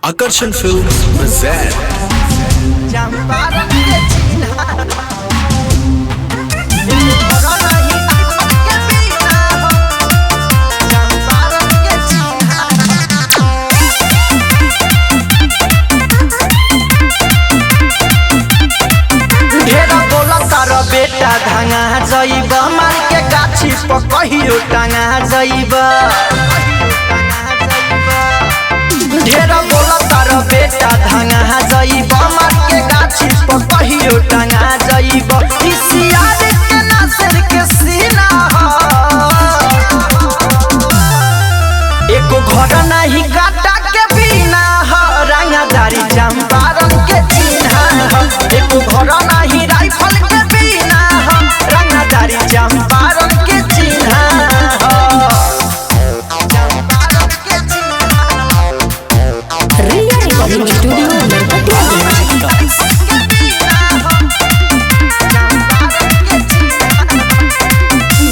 Akarshan Films present बेटा धांगा जइब मार के गाछी पर कहियो टांगा जइब ढेर बोला तार बेटा धांगा जइब मार के गाछी पर कहियो टांगा जइब इसियार के नासर के सीना एको घर नहीं काटा के बिना रंगदारी चंपारण के चिन्ह एको घर नहीं राइफल के बिना रंगदारी चंपारण के चिन्ह रिया रिकॉर्डिंग स्टूडियो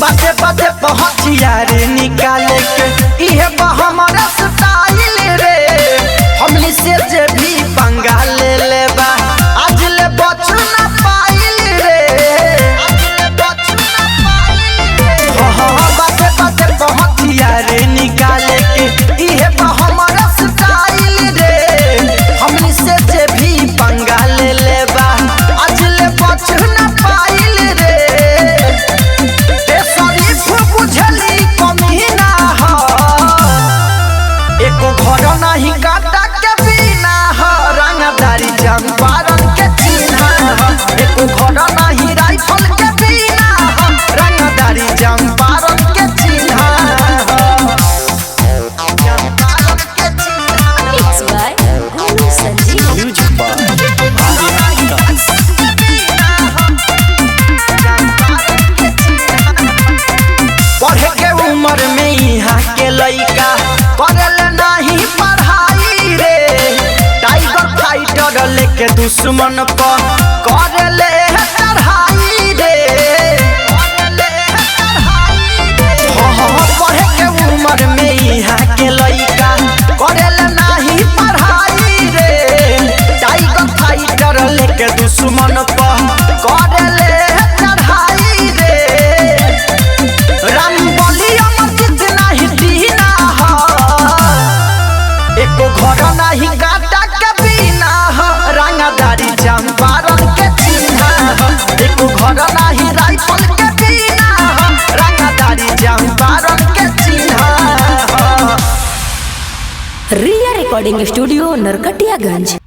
बाते बाते पहुंचिया रे निकाले के इहे हमारा स्टाइल रे हमनी से जे भी पंगा ले लेबा आज ले बचू ना पाइल रे बाते बाते पहुंचिया रे निकाले के इहे हमारा स्टाइल रे हमनी से जे भी पंगा ले लेबा आज ले बचू ना पाइल रे बुझली कमी ना एको घर नहीं काटा के बिना रंगदारी चंपारण के चिन्ह एको घर नहीं राइफल के बिना रंगदारी चंपारण के चिन्ह mix by Golu Sanjeev Music by पढ़े के उम्र में यहाँ के लइका करल नहीं पढ़ाई रे टाइगर फाइटर लेके दुश्मन पर करले चढ़ाई रे पढ़े के उम्र में यहाँ के लइका करल नहीं पढ़ाई रे टाइगर फाइटर लेके दुश्मन पर करले चढ़ाई रे राम बोली अमर जितना ही दीना एको घर नहीं काटा के बिना रंगदारी चंपारण के चिन्ह एको घर नहीं राइफल के बिना रंगदारी चंपारण के चिन्ह रिया रिकॉर्डिंग स्टूडियो नरकटियागंज।